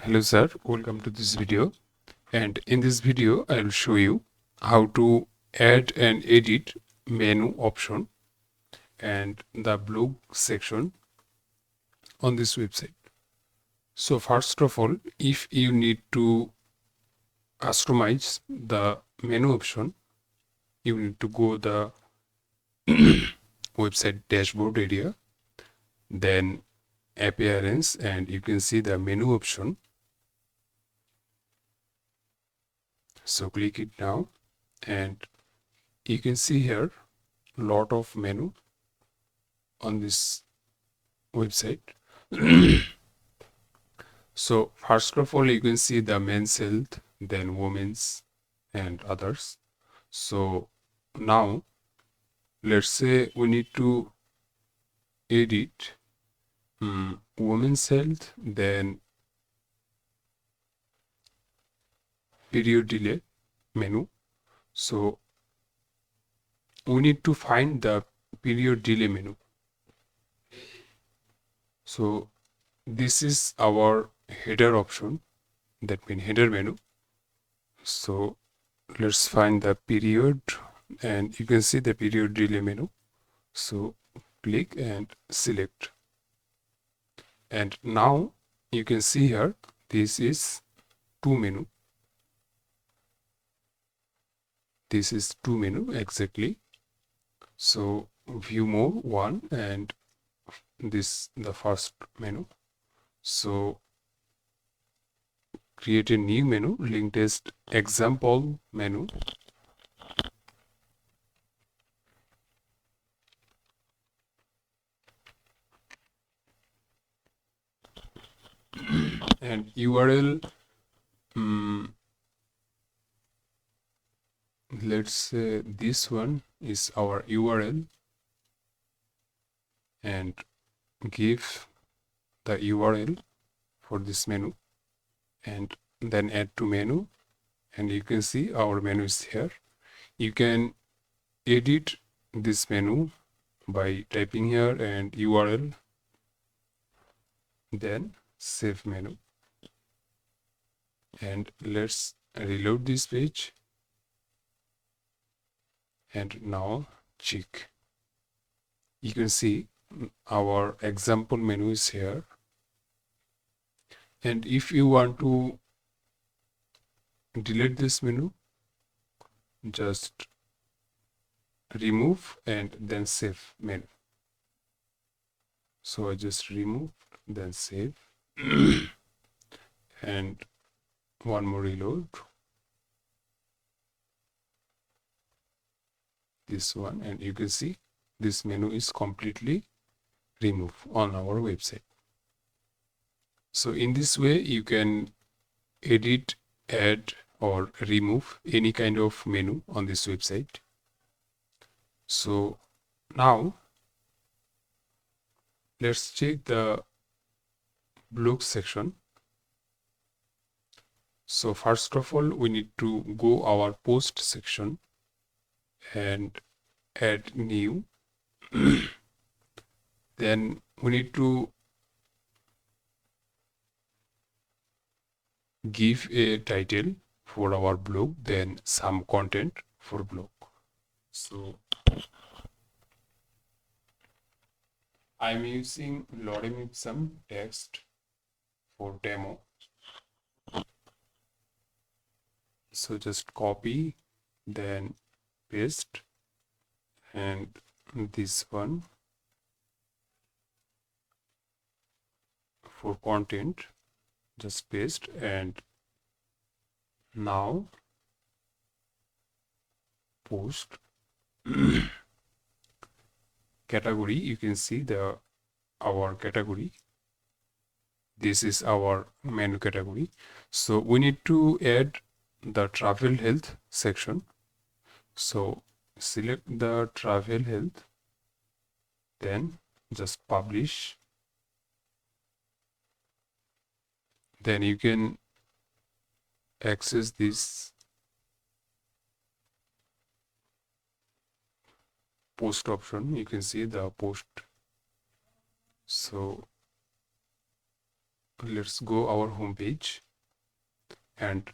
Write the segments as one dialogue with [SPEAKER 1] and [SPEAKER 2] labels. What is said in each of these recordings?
[SPEAKER 1] Hello sir, welcome to this video, and in this video I will show you how to add and edit menu option and the blog section on this website. So first of all, if you need to customize the menu option, you need to go the website dashboard area, then appearance, and you can see the menu option. So click it now and you can see here lot of menu on this website. So first of all, you can see the men's health, then women's and others. So now let's say we need to edit women's health, then period delay menu. So we need to find the period delay menu. So this is our header option, that means header menu. So let's find the period, and you can see the period delay menu. So click and select, and now you can see here this is two menu. This is two menu exactly. So view more one, and this the first menu. So create a new menu, link test example menu. And URL, let's say this one is our URL, and give the URL for this menu, and then add to menu, and you can see our menu is here. You can edit this menu by typing here and URL, then save menu, and let's reload this page, and now check. You can see our example menu is here, and if you want to delete this menu, just remove and then save menu. So I just remove, then save, and one more reload, this one, and you can see this menu is completely removed on our website. So in this way you can edit, add or remove any kind of menu on this website. So now let's check the blog section. So first of all, we need to go our post section and add new. Then we need to give a title for our blog, then some content for blog. So I'm using lorem ipsum text for demo. So just copy, then paste, and this one for content, just paste, and now post. Category, you can see our category. This is our menu category. So we need to add the travel health section. So select the travel health, then just publish. Then you can access this post option. You can see the post. So let's go our home page, and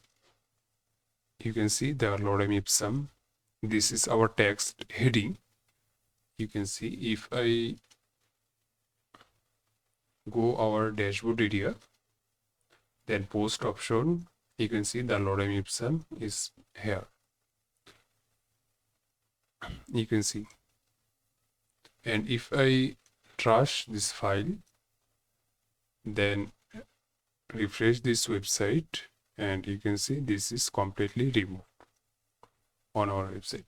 [SPEAKER 1] you can see the lorem ipsum. This is our text heading. You can see if I go our dashboard area, then post option, you can see the lorem ipsum is here. You can see, and if I trash this file, then refresh this website, and you can see this is completely removed on our website.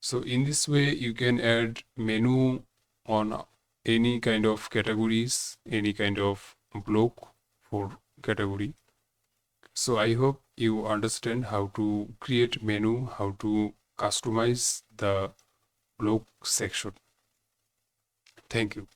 [SPEAKER 1] So in this way you can add menu on any kind of categories, any kind of block for category. So I hope you understand how to create menu, how to customize the block section. Thank you.